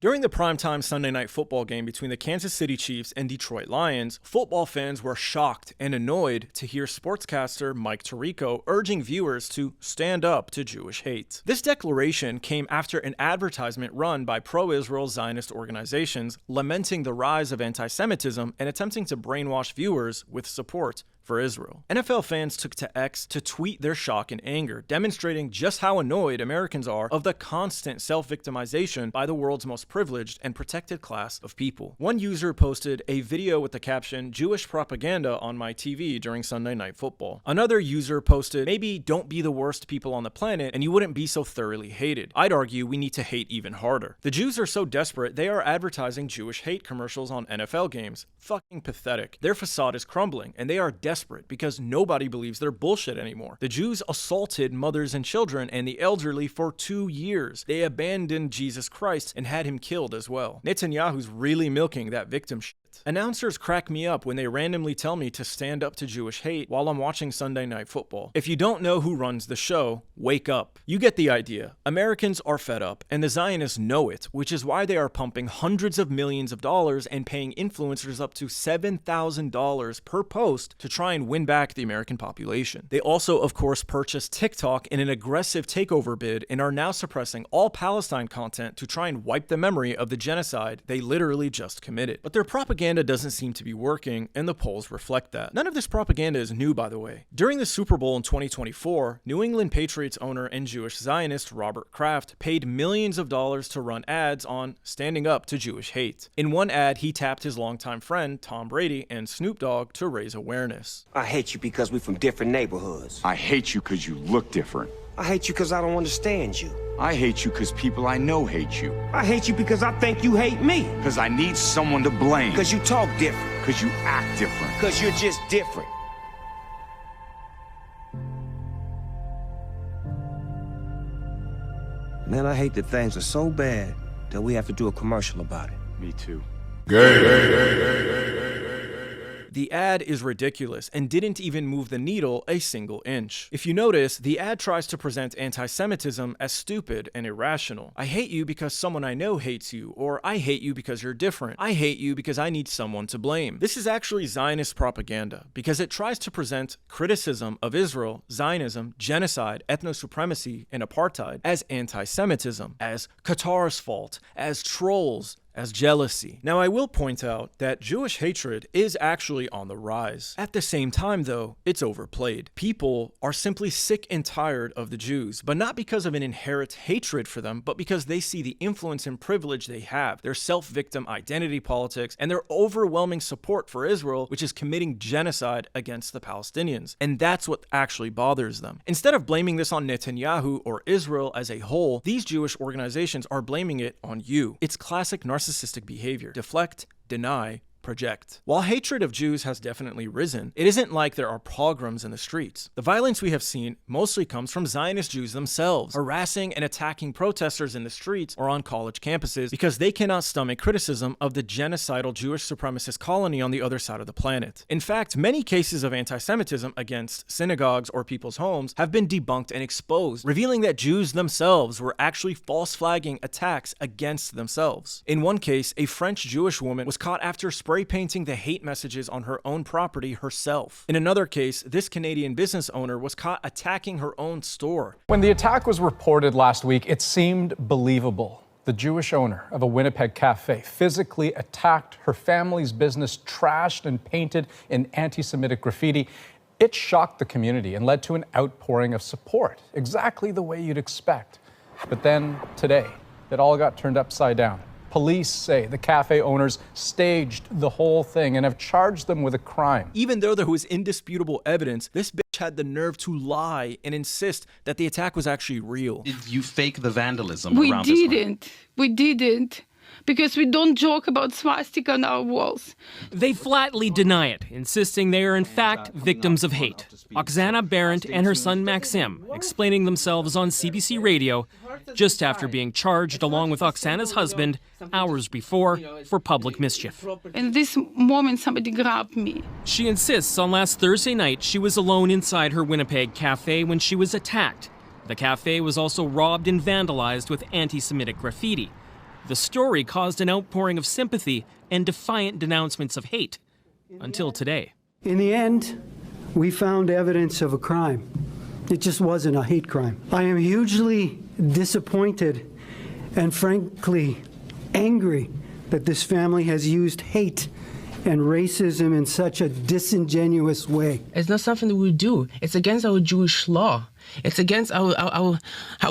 During the primetime Sunday night football game between the Kansas City Chiefs and Detroit Lions, football fans were shocked and annoyed to hear sportscaster Mike Tirico urging viewers to stand up to Jewish hate. This declaration came after an advertisement run by pro-Israel Zionist organizations lamenting the rise of anti-Semitism and attempting to brainwash viewers with support for Israel. NFL fans took to X to tweet their shock and anger, demonstrating just how annoyed Americans are of the constant self-victimization by the world's most privileged and protected class of people. One user posted a video with the caption, "Jewish propaganda on my TV during Sunday Night Football." Another user posted, "Maybe don't be the worst people on the planet and you wouldn't be so thoroughly hated. I'd argue we need to hate even harder." The Jews are so desperate they are advertising Jewish hate commercials on NFL games. Fucking pathetic. Their facade is crumbling and they are desperate because nobody believes their bullshit anymore. The Jews assaulted mothers and children and the elderly for 2 years. They abandoned Jesus Christ and had him killed as well. Netanyahu's really milking that victim shit. Announcers crack me up when they randomly tell me to stand up to Jewish hate while I'm watching Sunday Night Football. If you don't know who runs the show, wake up. You get the idea. Americans are fed up, and the Zionists know it, which is why they are pumping hundreds of millions of dollars and paying influencers up to $7,000 per post to try and win back the American population. They also, of course, purchased TikTok in an aggressive takeover bid and are now suppressing all Palestine content to try and wipe the memory of the genocide they literally just committed. But their propaganda doesn't seem to be working, and the polls reflect that. None of this propaganda is new, by the way. During the Super Bowl in 2024, New England Patriots owner and Jewish Zionist Robert Kraft paid millions of dollars to run ads on standing up to Jewish hate. In one ad, he tapped his longtime friend Tom Brady and Snoop Dogg to raise awareness. I hate you because we're from different neighborhoods. I hate you because you look different. I hate you because I don't understand you. I hate you because people I know hate you. I hate you because I think you hate me. Because I need someone to blame. Because you talk different. Because you act different. Because you're just different. Man, I hate that things are so bad that we have to do a commercial about it. Me too. The ad is ridiculous and didn't even move the needle a single inch. If you notice, the ad tries to present anti-Semitism as stupid and irrational. I hate you because someone I know hates you, or I hate you because you're different. I hate you because I need someone to blame. This is actually Zionist propaganda because it tries to present criticism of Israel, Zionism, genocide, ethno-supremacy, and apartheid as anti-Semitism, as Qatar's fault, as trolls, as jealousy. Now, I will point out that Jewish hatred is actually on the rise. At the same time, though, it's overplayed. People are simply sick and tired of the Jews, but not because of an inherent hatred for them, but because they see the influence and privilege they have, their self-victim identity politics, and their overwhelming support for Israel, which is committing genocide against the Palestinians. And that's what actually bothers them. Instead of blaming this on Netanyahu or Israel as a whole, these Jewish organizations are blaming it on you. It's classic narcissistic behavior. Deflect, deny, project. While hatred of Jews has definitely risen, it isn't like there are pogroms in the streets. The violence we have seen mostly comes from Zionist Jews themselves, harassing and attacking protesters in the streets or on college campuses because they cannot stomach criticism of the genocidal Jewish supremacist colony on the other side of the planet. In fact, many cases of anti-Semitism against synagogues or people's homes have been debunked and exposed, revealing that Jews themselves were actually false flagging attacks against themselves. In one case, a French Jewish woman was caught after spray painting the hate messages on her own property herself. In another case, this Canadian business owner was caught attacking her own store. When the attack was reported last week, it seemed believable. The Jewish owner of a Winnipeg cafe physically attacked her family's business, trashed and painted in anti-Semitic graffiti. It shocked the community and led to an outpouring of support, exactly the way you'd expect. But then today, it all got turned upside down. Police say the cafe owners staged the whole thing and have charged them with a crime. Even though there was indisputable evidence, this bitch had the nerve to lie and insist that the attack was actually real. Did you fake the vandalism We around didn't. We didn't. Because we don't joke about swastika on our walls. They flatly deny it, insisting they are in fact victims of hate. Oksana Barrett and her son Maxim explaining themselves on CBC Radio just after being charged along with Oksana's husband hours before for public mischief. In this moment, somebody grabbed me. She insists on last Thursday night she was alone inside her Winnipeg cafe when she was attacked. The cafe was also robbed and vandalized with anti-Semitic graffiti. The story caused an outpouring of sympathy and defiant denouncements of hate. Until today. In the end, we found evidence of a crime. It just wasn't a hate crime. I am hugely disappointed and frankly angry that this family has used hate and racism in such a disingenuous way. It's not something that we do. It's against our Jewish law. It's against our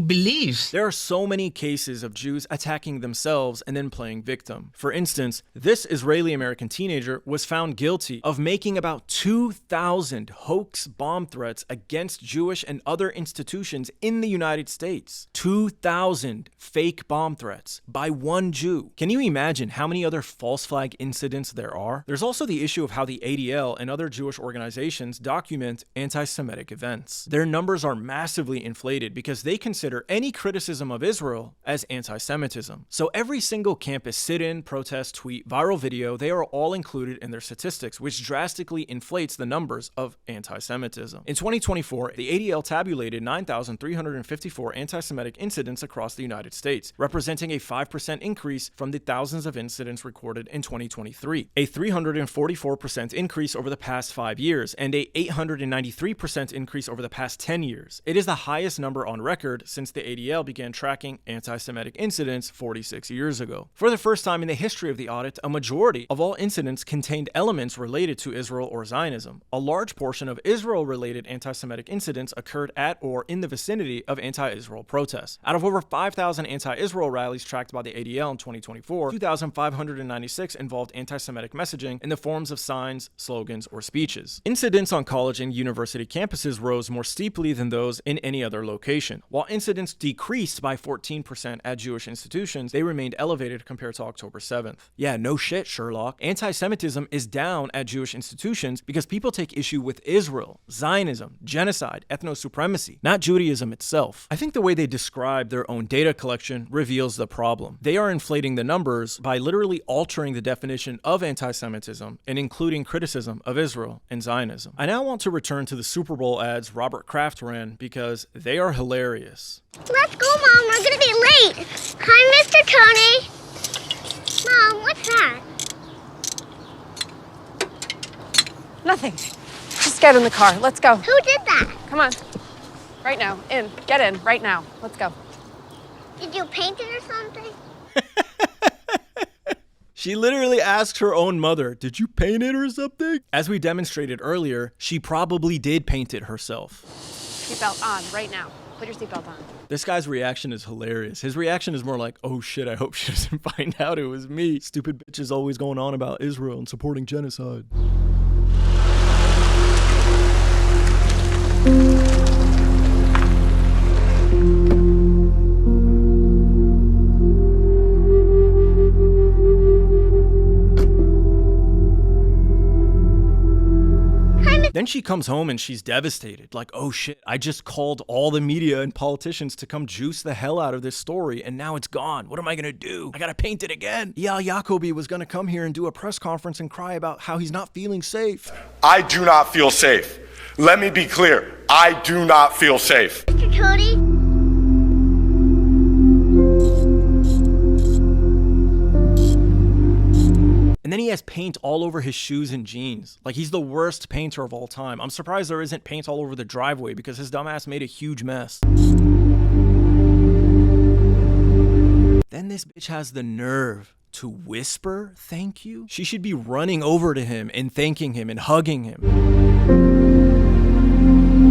beliefs. There are so many cases of Jews attacking themselves and then playing victim. For instance, this Israeli-American teenager was found guilty of making about 2,000 hoax bomb threats against Jewish and other institutions in the United States. 2,000 fake bomb threats by one Jew. Can you imagine how many other false flag incidents there are? There's also the issue of how the ADL and other Jewish organizations document anti-Semitic events. Their numbers are massively inflated because they consider any criticism of Israel as anti-Semitism. So every single campus sit-in, protest, tweet, viral video, they are all included in their statistics, which drastically inflates the numbers of anti-Semitism. In 2024, the ADL tabulated 9,354 anti-Semitic incidents across the United States, representing a 5% increase from the thousands of incidents recorded in 2023, a 344% increase over the past 5 years, and a 893% increase over the past 10 years. It is the highest number on record since the ADL began tracking anti-Semitic incidents 46 years ago. For the first time in the history of the audit, a majority of all incidents contained elements related to Israel or Zionism. A large portion of Israel-related anti-Semitic incidents occurred at or in the vicinity of anti-Israel protests. Out of over 5,000 anti-Israel rallies tracked by the ADL in 2024, 2,596 involved anti-Semitic messaging in the forms of signs, slogans, or speeches. Incidents on college and university campuses rose more steeply than those in any other location. While incidents decreased by 14% at Jewish institutions, they remained elevated compared to October 7th. Yeah, no shit, Sherlock. Anti-Semitism is down at Jewish institutions because people take issue with Israel, Zionism, genocide, ethno-supremacy, not Judaism itself. I think the way they describe their own data collection reveals the problem. They are inflating the numbers by literally altering the definition of anti-Semitism and including criticism of Israel and Zionism. I now want to return to the Super Bowl ads Robert Kraft ran because they are hilarious. Let's go, Mom. We're gonna be late. Hi, Mr. Tony. Mom, what's that? Nothing. Just get in the car. Let's go. Who did that? Come on. Right now. In. Get in. Right now. Let's go. Did you paint it or something? She literally asked her own mother, "Did you paint it or something?" As we demonstrated earlier, she probably did paint it herself. Seatbelt on right now. Put your seatbelt on. This guy's reaction is hilarious. His reaction is more like, "Oh shit, I hope she doesn't find out it was me. Stupid bitch is always going on about Israel and supporting genocide." Then she comes home and she's devastated. Like, oh shit, I just called all the media and politicians to come juice the hell out of this story and now it's gone. What am I gonna do? I gotta paint it again. Eyal Jacobi was gonna come here and do a press conference and cry about how he's not feeling safe. I do not feel safe. Let me be clear. I do not feel safe. Mr. Cody? And then he has paint all over his shoes and jeans. Like, he's the worst painter of all time. I'm surprised there isn't paint all over the driveway because his dumbass made a huge mess. Then this bitch has the nerve to whisper thank you. She should be running over to him and thanking him and hugging him.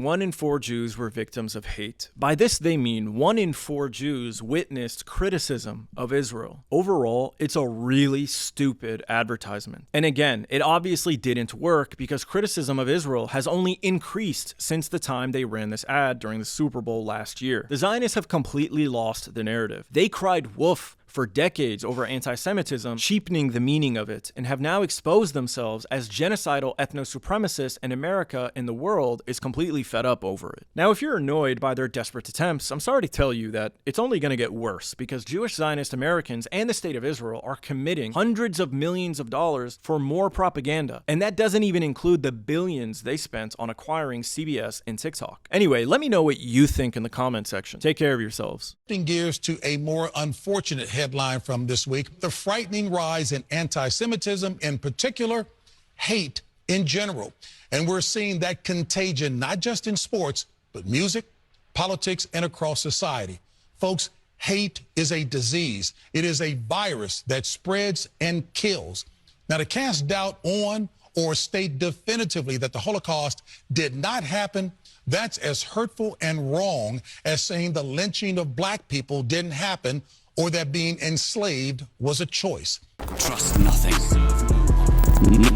1 in 4 Jews were victims of hate. By this, they mean 1 in 4 Jews witnessed criticism of Israel. Overall, it's a really stupid advertisement. And again, it obviously didn't work because criticism of Israel has only increased since the time they ran this ad during the Super Bowl last year. The Zionists have completely lost the narrative. They cried wolf for decades over anti-Semitism, cheapening the meaning of it, and have now exposed themselves as genocidal ethno-supremacists, and America and the world is completely fed up over it. Now, if you're annoyed by their desperate attempts, I'm sorry to tell you that it's only going to get worse because Jewish Zionist Americans and the state of Israel are committing hundreds of millions of dollars for more propaganda, and that doesn't even include the billions they spent on acquiring CBS and TikTok. Anyway, let me know what you think in the comment section. Take care of yourselves. Shifting gears to a more unfortunate headline from this week. The frightening rise in anti-Semitism, in particular, hate in general. And we're seeing that contagion, not just in sports, but music, politics, and across society. Folks, hate is a disease. It is a virus that spreads and kills. Now, to cast doubt on or state definitively that the Holocaust did not happen, that's as hurtful and wrong as saying the lynching of black people didn't happen or that being enslaved was a choice. Trust nothing.